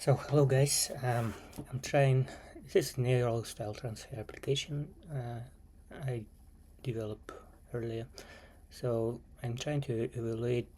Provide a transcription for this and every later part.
So hello guys, I'm trying this neural style transfer application I developed earlier. So I'm trying to evaluate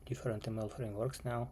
different ML frameworks now.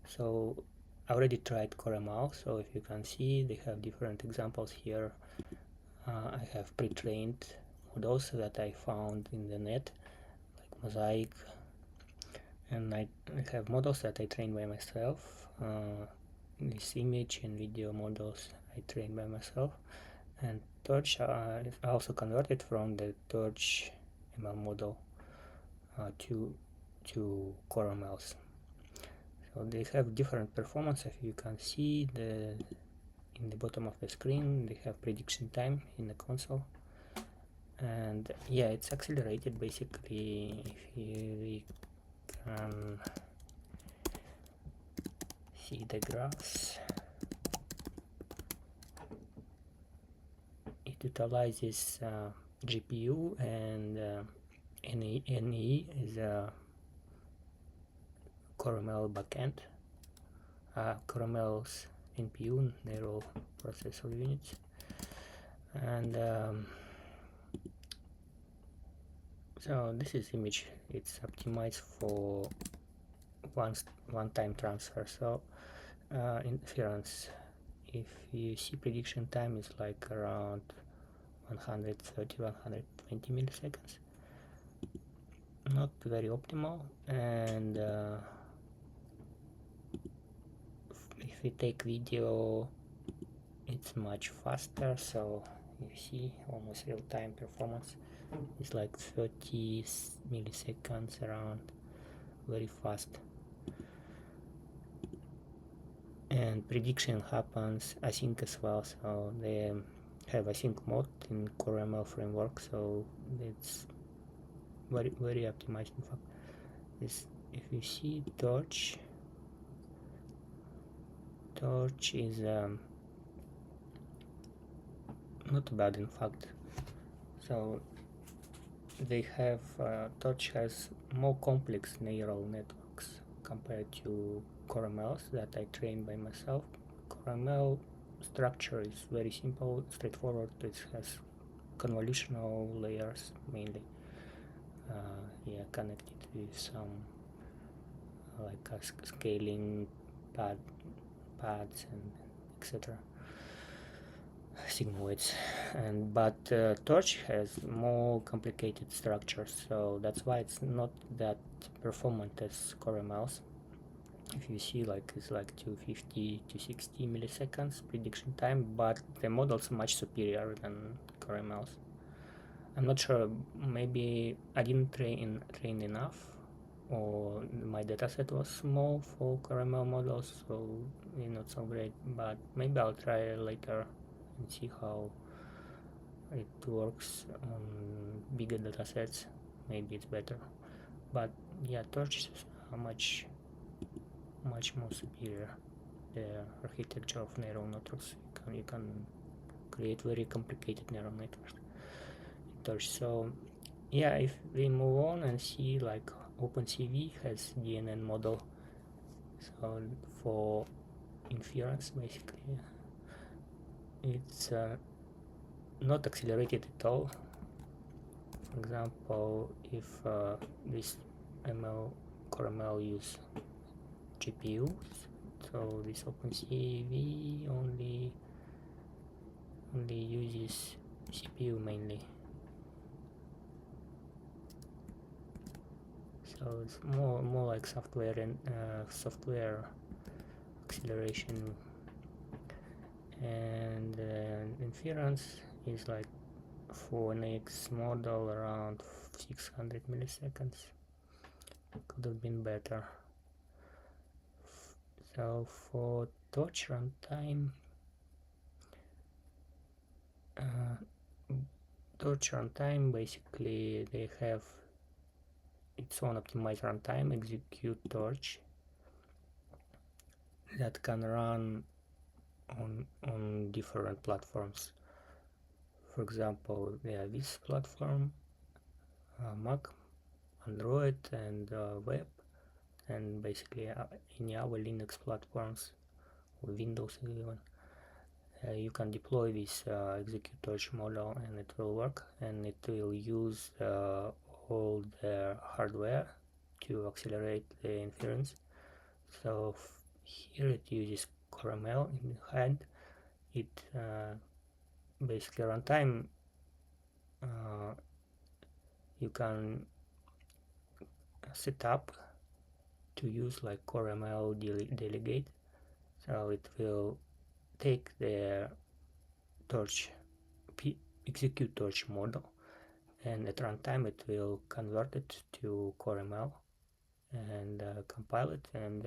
So I already tried CoreML, so if you can see they have different examples here. I have pre-trained models that I found in the net, like Mosaic, and I have models that I trained by myself. These image and video models I trained by myself, and Torch I also converted from the Torch ML model to CoreMLs. So they have different performance. If you can see in the bottom of the screen, they have prediction time in the console, and yeah, it's accelerated basically. If we can see the graphs, it utilizes GPU and NE is a CoreML backend. CoreML's NPU, neural processor units, and so this is image. It's optimized for one-time transfer. So inference, if you see prediction time is like around 130-120 milliseconds, not very optimal. And if we take video, it's much faster. So you see almost real-time performance. It's like 30 milliseconds around, very fast. And prediction happens async as well, so they have async mode in CoreML framework, so it's very optimized. In fact, this, if you see Torch is not bad in fact. So they have Torch has more complex neural networks compared to CoreMLs that I trained by myself. CoreML structure is very simple, straightforward. It has convolutional layers mainly, yeah, connected with some like scaling pads and etc. sigmoids, and but Torch has more complicated structures, so that's why it's not that performant as CoreMLs. If you see, like, it's like 250 to 60 milliseconds prediction time, but the models are much superior than CoreMLs. I'm not sure, maybe I didn't train enough, or my dataset was small for CoreML models, so it's not so great, but maybe I'll try later and see how it works on bigger datasets. Maybe it's better, but yeah, Torch is much more superior. The architecture of neural networks, you can create very complicated neural networks in Torch. So yeah, if we move on and see, like, OpenCV has DNN model, so for inference basically it's not accelerated at all. For example, if this CoreML use GPUs, so this OpenCV only uses CPU mainly. So it's more like software and software acceleration, and inference is like for Onnx model around 600 milliseconds. Could have been better. So for Torch runtime, basically they have its own optimized runtime, ExecuTorch, that can run on different platforms. For example, this platform, Mac, Android, and web, and basically any other Linux platforms Windows even. You can deploy this ExecuTorch model and it will work, and it will use all the hardware to accelerate the inference. So here it uses CoreML in hand. It basically runtime you can set up to use like CoreML delegate, so it will take the ExecuTorch model, and at runtime it will convert it to CoreML and compile it, and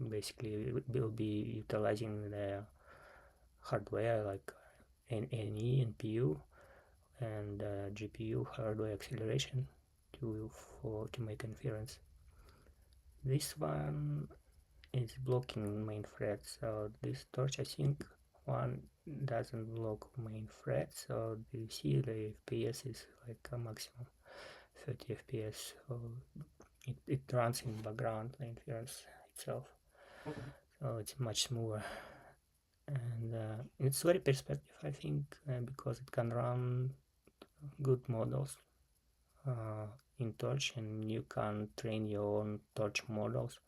basically it will be utilizing the hardware like NE, NPU, and GPU hardware acceleration to make inference. This one is blocking main thread, so this torch, I think, one doesn't block main thread, so you see the FPS is like a maximum 30 FPS, so it runs in background the inference itself, so it's much smoother, and it's very perspective, I think, because it can run good models in Torch, and you can train your own Torch models,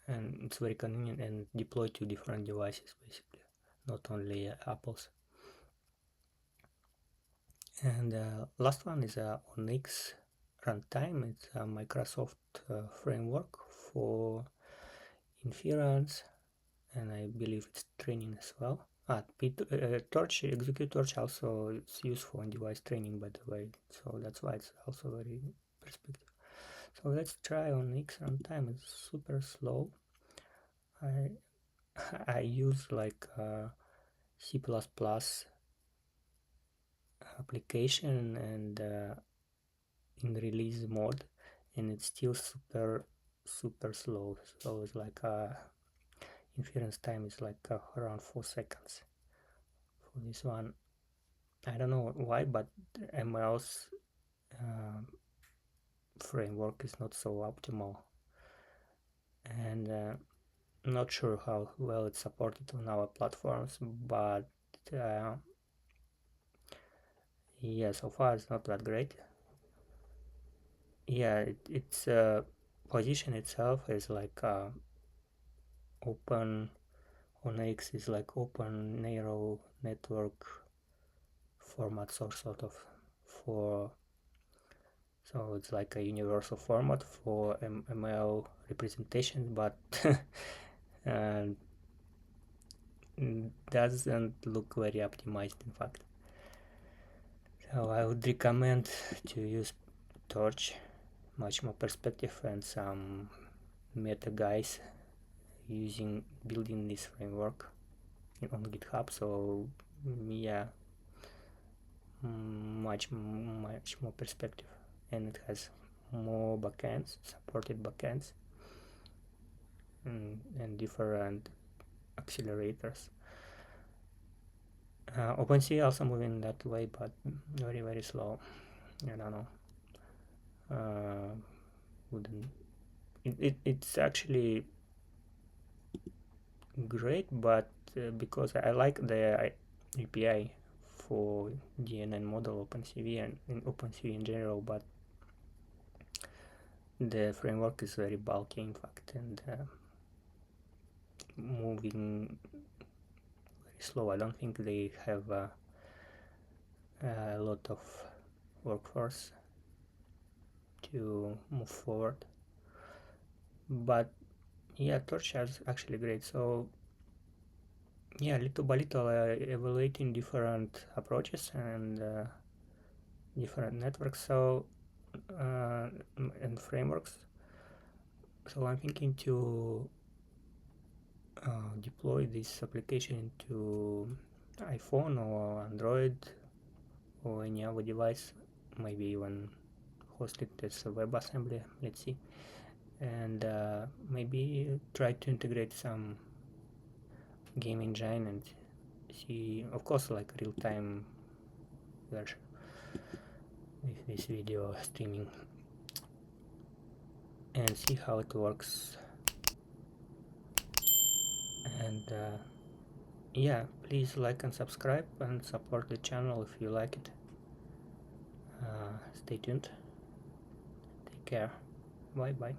and it's very convenient and deploy to different devices basically, not only Apple's. And last one is Onnx runtime. It's a Microsoft framework for inference, and I believe it's training as well. Torch, ExecuTorch also is used for device training, by the way, so that's why it's also very perspective. So let's try Onnx runtime. It's super slow. I use like C++ application and in release mode, and it's still super slow. So it's like inference time is like around 4 seconds for this one. I don't know why, but ML's framework is not so optimal, and not sure how well it's supported on our platforms, but yeah, so far it's not that great. Yeah, it's position itself is like open. Onnx is like open narrow network format, sort of, for, so it's like a universal format for ML representation, but doesn't look very optimized, in fact. So I would recommend to use Torch, much more perspective, and some meta guys building this framework on GitHub. So yeah, much more perspective, and it has more backends, supported backends, and different accelerators. OpenCV also moving that way, but very slow. I don't know. It's actually great, but because I like the API for DNN model OpenCV and in OpenCV in general, but the framework is very bulky, in fact, and moving very slow. I don't think they have a lot of workforce to move forward. But yeah, Torch is actually great. So yeah, little by little evaluating different approaches and different networks, so and frameworks. So I'm thinking to deploy this application into iPhone or Android or any other device, maybe even host it as a WebAssembly, let's see, and maybe try to integrate some game engine and see, of course, like real-time version with this video streaming, and see how it works. And yeah, please like and subscribe and support the channel if you like it. Stay tuned. Take care. Bye bye.